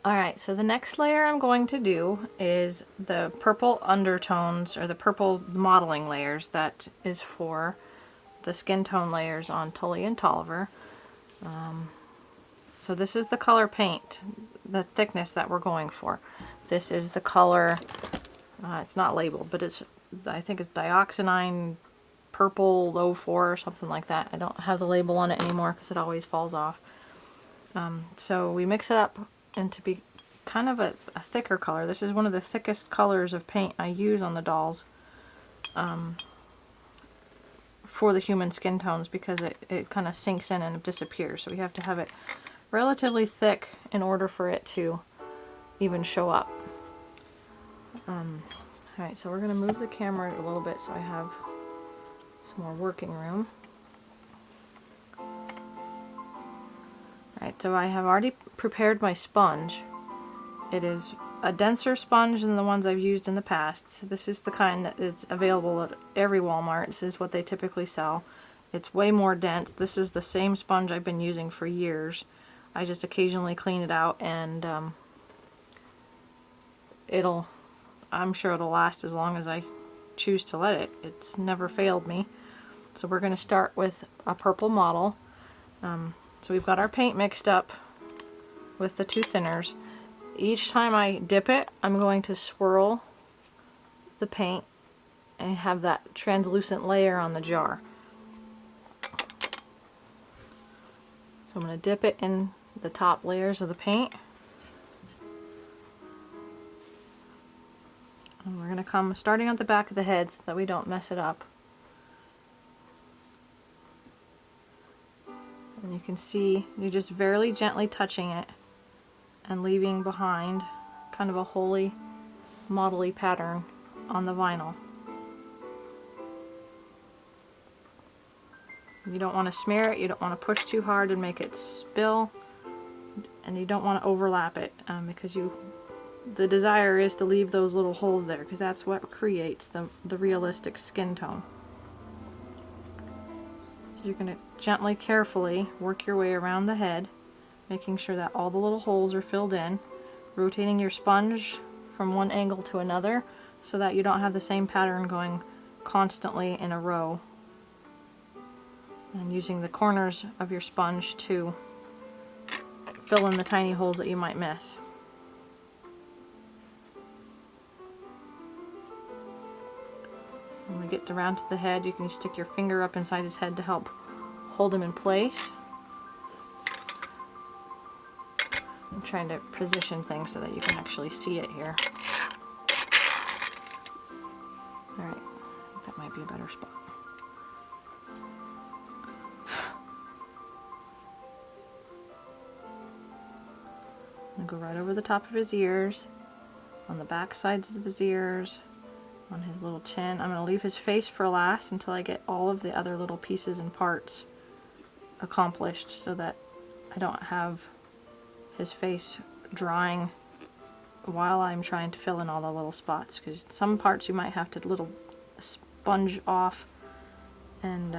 Alright, so the next layer I'm going to do is the purple undertones, or the purple mottling layers. That is for the skin tone layers on Tully and Tolliver. So this is the color paint, the thickness that we're going for. This is the color, it's not labeled, but I think it's dioxanine purple low 4 or something like that. I don't have the label on it anymore because it always falls off. So we mix it up and to be kind of a thicker color. This is one of the thickest colors of paint I use on the dolls for the human skin tones, because it kind of sinks in and disappears. So we have to have it relatively thick in order for it to even show up. Alright, so we're going to move the camera a little bit so I have some more working room. Alright, so I have already prepared my sponge. It is a denser sponge than the ones I've used in the past. So this is the kind that is available at every Walmart. This is what they typically sell. It's way more dense. This is the same sponge I've been using for years. I just occasionally clean it out, and I'm sure it'll last as long as I choose to let it. It's never failed me. So we're going to start with a purple model. So we've got our paint mixed up with the two thinners. Each time I dip it, I'm going to swirl the paint and have that translucent layer on the jar. So I'm going to dip it in the top layers of the paint. And we're going to come starting at the back of the head so that we don't mess it up. And you can see you're just very gently touching it and leaving behind kind of a holy modelly pattern on the vinyl. You don't want to smear it, you don't want to push too hard and make it spill, and you don't want to overlap it because the desire is to leave those little holes there, because that's what creates the realistic skin tone. So you're going to gently, carefully work your way around the head, making sure that all the little holes are filled in, rotating your sponge from one angle to another so that you don't have the same pattern going constantly in a row, and using the corners of your sponge to fill in the tiny holes that you might miss. When we get around to the head, you can stick your finger up inside his head to help hold him in place. I'm trying to position things so that you can actually see it here. Alright, I think that might be a better spot. I'm going to go right over the top of his ears, on the back sides of his ears, on his little chin. I'm going to leave his face for last until I get all of the other little pieces and parts accomplished, so that I don't have his face drying while I'm trying to fill in all the little spots, because some parts you might have to little sponge off and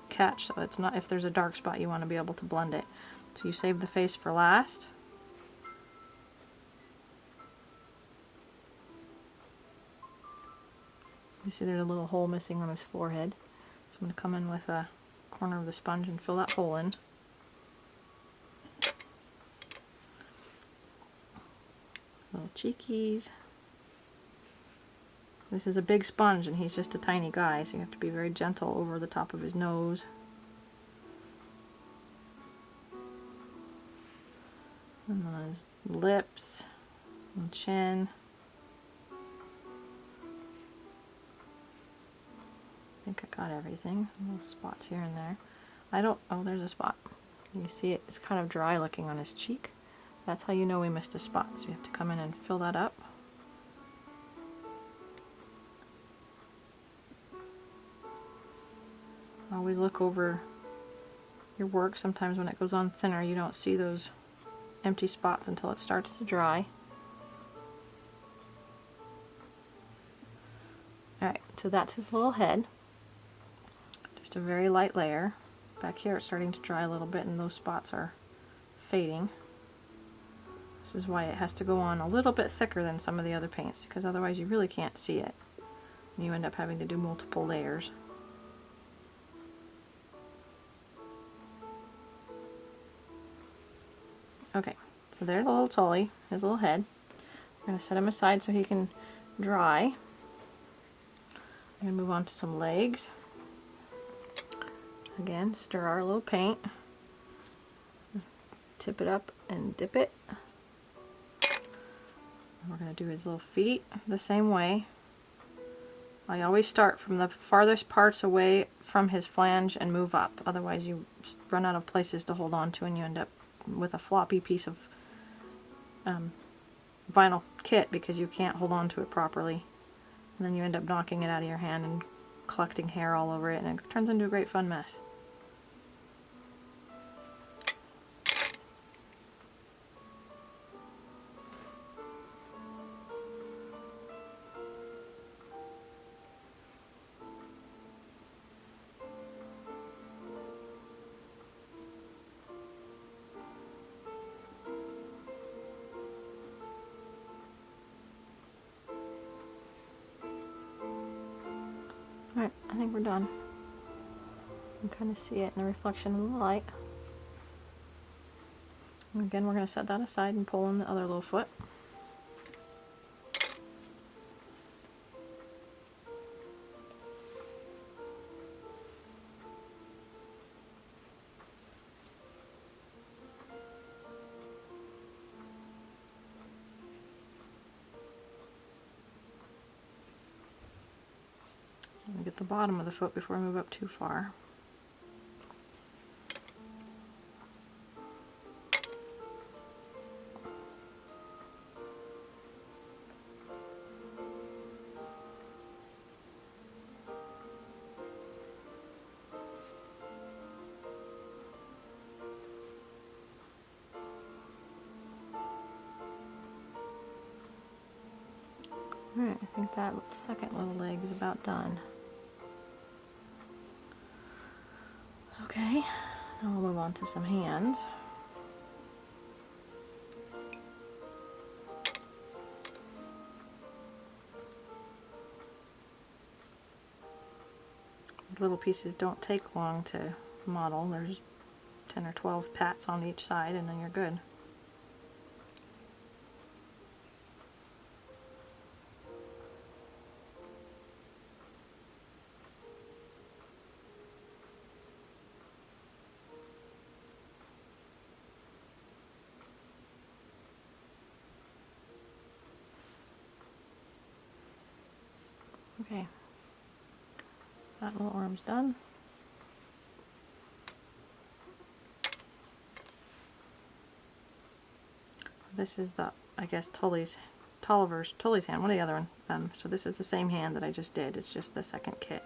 catch, so it's not, if there's a dark spot you want to be able to blend it. So you save the face for last. You see there's a little hole missing on his forehead. So I'm going to come in with a corner of the sponge and fill that hole in. Little cheekies. This is a big sponge and he's just a tiny guy, so you have to be very gentle over the top of his nose. And then his lips and chin. I think I got everything. Little spots here and there. Oh, there's a spot. You see it, it's kind of dry looking on his cheek. That's how you know we missed a spot. So you have to come in and fill that up. Always look over your work. Sometimes when it goes on thinner, you don't see those empty spots until it starts to dry. Alright, so that's his little head. Just a very light layer. Back here it's starting to dry a little bit and those spots are fading. This is why it has to go on a little bit thicker than some of the other paints, because otherwise you really can't see it. And you end up having to do multiple layers. Okay, so there's the little Tully, his little head. I'm going to set him aside so he can dry. I'm going to move on to some legs. Again, stir our little paint. Tip it up and dip it. We're going to do his little feet the same way. I always start from the farthest parts away from his flange and move up. Otherwise you run out of places to hold on to and you end up with a floppy piece of vinyl kit because you can't hold on to it properly. And then you end up knocking it out of your hand and collecting hair all over it, and it turns into a great fun mess. Alright, I think we're done. You can kind of see it in the reflection of the light. And again, we're going to set that aside and pull in the other little foot. Get the bottom of the foot before I move up too far. Alright, I think that second little leg is about done. Okay, now we'll move on to some hands. These little pieces don't take long to model. There's 10 or 12 pats on each side and then you're good. Okay, that little arm's done. This is the, I guess, Tully's hand, one of the other one. So this is the same hand that I just did, it's just the second kit.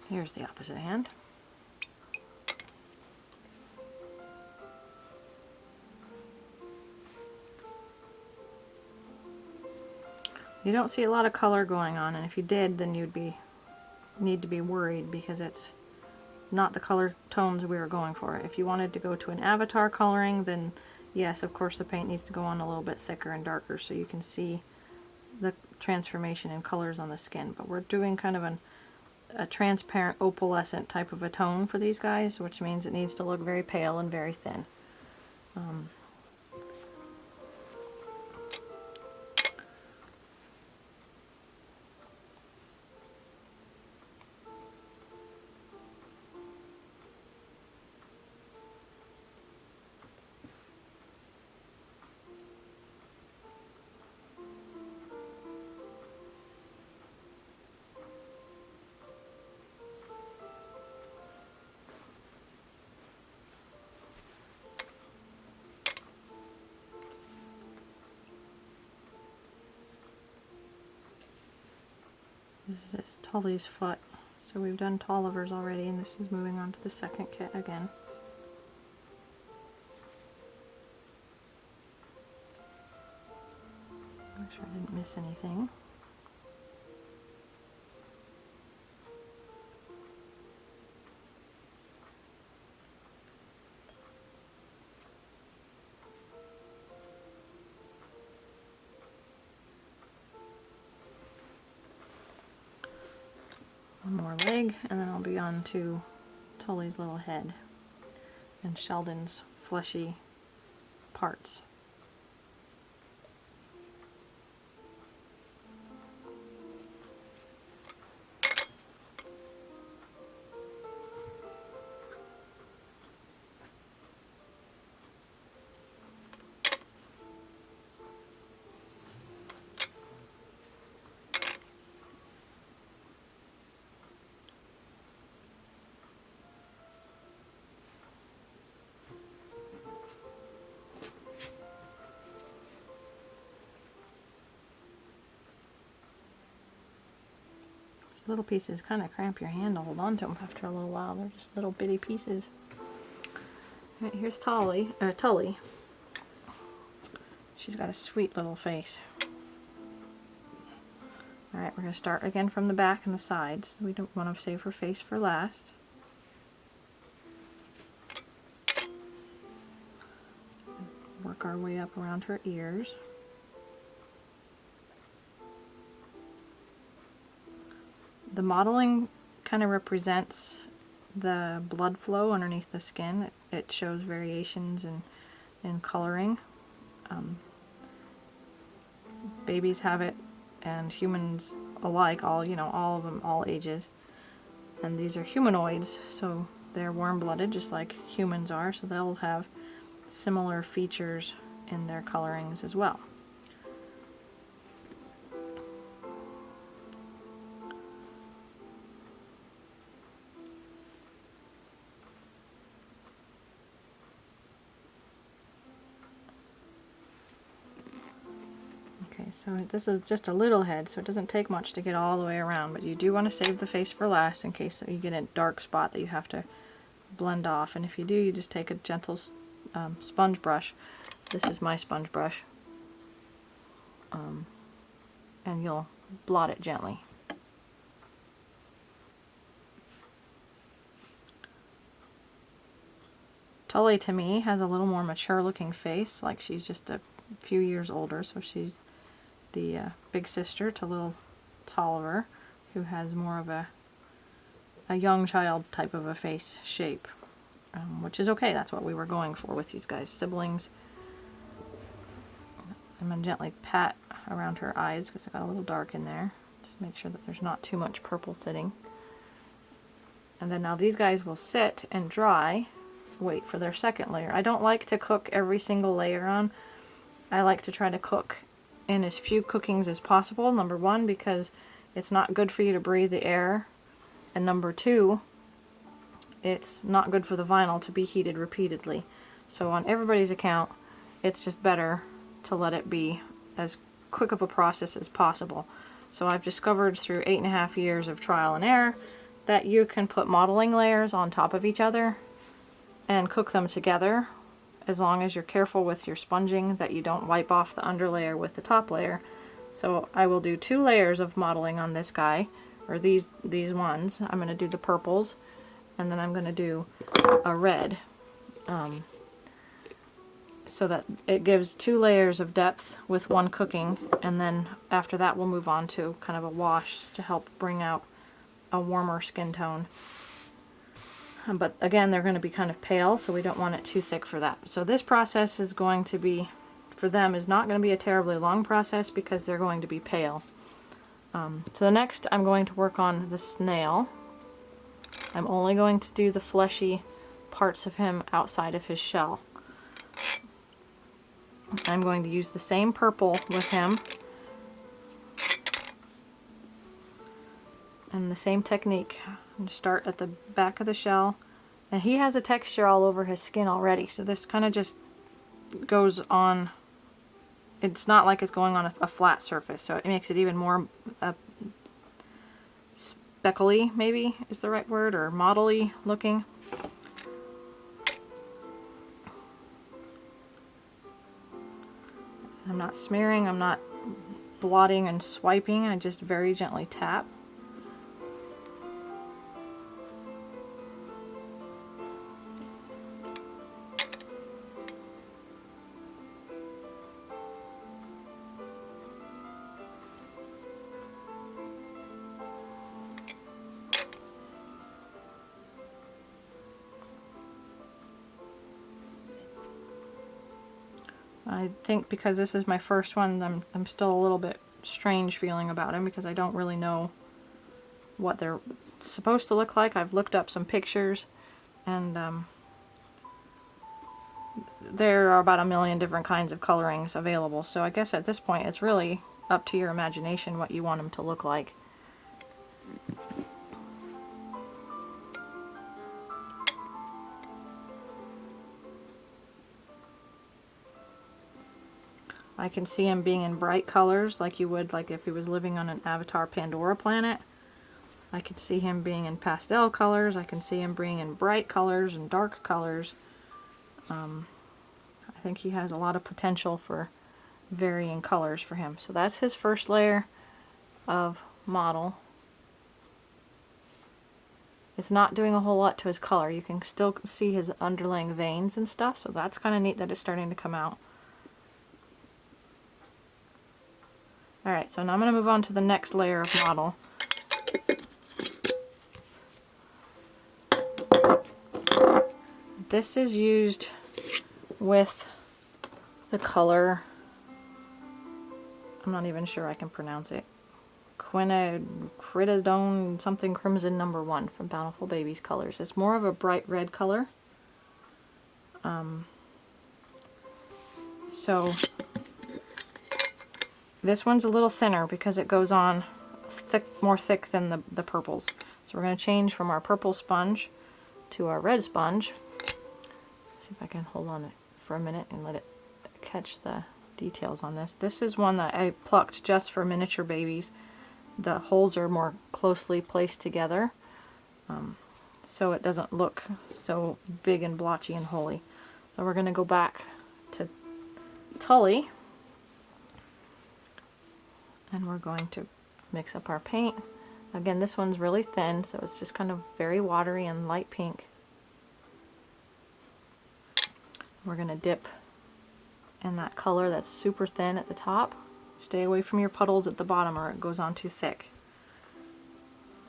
Here's the opposite hand. You don't see a lot of color going on, and if you did, then you'd need to be worried because it's not the color tones we were going for. If you wanted to go to an avatar coloring, then yes, of course the paint needs to go on a little bit thicker and darker so you can see the transformation in colors on the skin. But we're doing kind of a transparent opalescent type of a tone for these guys, which means it needs to look very pale and very thin. This is Tully's foot, So we've done Tollivers already, and this is moving on to the second kit again. Make sure I didn't miss anything. One more leg, and then I'll be on to Tully's little head and Shellden's fleshy parts. Little pieces kind of cramp your hand to hold on to them after a little while. They're just little bitty pieces. Right, here's Tully. She's got a sweet little face. Alright, we're going to start again from the back and the sides. We don't want to save her face for last. Work our way up around her ears. The mottling kind of represents the blood flow underneath the skin. It shows variations in coloring. Babies have it, and humans alike, all of them, all ages. And these are humanoids, so they're warm-blooded, just like humans are, so they'll have similar features in their colorings as well. Okay, so this is just a little head, so it doesn't take much to get all the way around, but you do want to save the face for last in case that you get a dark spot that you have to blend off. And if you do, you just take a gentle sponge brush. This is my sponge brush. And you'll blot it gently. Tully, to me, has a little more mature looking face, like she's just a few years older, so she's the big sister to little Tolliver, who has more of a young child type of a face shape, which is okay. That's what we were going for with these guys, siblings. I'm going to gently pat around her eyes because it got a little dark in there. Just make sure that there's not too much purple sitting. And then now these guys will sit and dry, wait for their second layer. I don't like to cook every single layer on. I like to try to cook in as few cookings as possible. Number one, because it's not good for you to breathe the air. And number two, it's not good for the vinyl to be heated repeatedly. So on everybody's account, it's just better to let it be as quick of a process as possible. So I've discovered through 8.5 years of trial and error that you can put mottling layers on top of each other and cook them together, as long as you're careful with your sponging that you don't wipe off the underlayer with the top layer. So I will do 2 layers of mottling on this guy, or these ones. I'm going to do the purples, and then I'm going to do a red, so that it gives 2 layers of depth with one cooking, and then after that we'll move on to kind of a wash to help bring out a warmer skin tone. But again, they're going to be kind of pale, so we don't want it too thick for that. So this process is going to be, for them, is not going to be a terribly long process because they're going to be pale. So next I'm going to work on the snail. I'm only going to do the fleshy parts of him outside of his shell. I'm going to use the same purple with him and the same technique. I'm going to start at the back of the shell, and he has a texture all over his skin already, so this kind of just goes on. It's not like it's going on a flat surface, so it makes it even more speckly, maybe is the right word, or mottly looking. I'm not smearing, I'm not blotting and swiping, I just very gently tap. I think because this is my first one, I'm still a little bit strange feeling about him because I don't really know what they're supposed to look like. I've looked up some pictures, and there are about 1,000,000 different kinds of colorings available. So I guess at this point it's really up to your imagination what you want him to look like. I can see him being in bright colors like you would like if he was living on an Avatar Pandora planet. I can see him being in pastel colors. I can see him being in bright colors and dark colors. I think he has a lot of potential for varying colors for him. So that's his first layer of model. It's not doing a whole lot to his color. You can still see his underlying veins and stuff, so that's kind of neat that it's starting to come out. Alright, so now I'm going to move on to the next layer of model. This is used with the color, I'm not even sure I can pronounce it, Quinacridone something crimson #1 from Bountiful Babies Colors. It's more of a bright red color. So this one's a little thinner because it goes on more thick than the purples. So we're going to change from our purple sponge to our red sponge. Let's see if I can hold on it for a minute and let it catch the details on this. This is one that I plucked just for miniature babies. The holes are more closely placed together, so it doesn't look so big and blotchy and holy. So we're going to go back to Tully, and we're going to mix up our paint. Again, this one's really thin, so it's just kind of very watery and light pink. We're going to dip in that color that's super thin at the top. Stay away from your puddles at the bottom or it goes on too thick.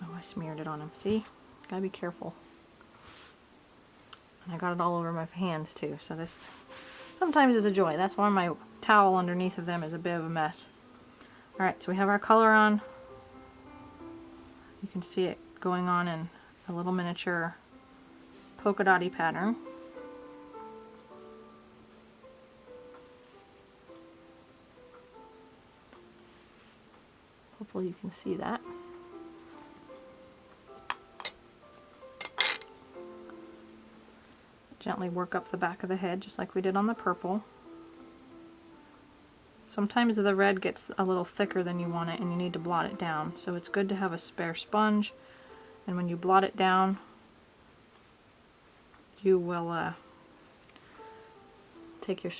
Oh, I smeared it on him. See? Gotta be careful. And I got it all over my hands too, so this sometimes is a joy. That's why my towel underneath of them is a bit of a mess. Alright, so we have our color on. You can see it going on in a little miniature polka dotty pattern. Hopefully you can see that. Gently work up the back of the head just like we did on the purple. Sometimes the red gets a little thicker than you want it and you need to blot it down. So it's good to have a spare sponge, and when you blot it down you will take your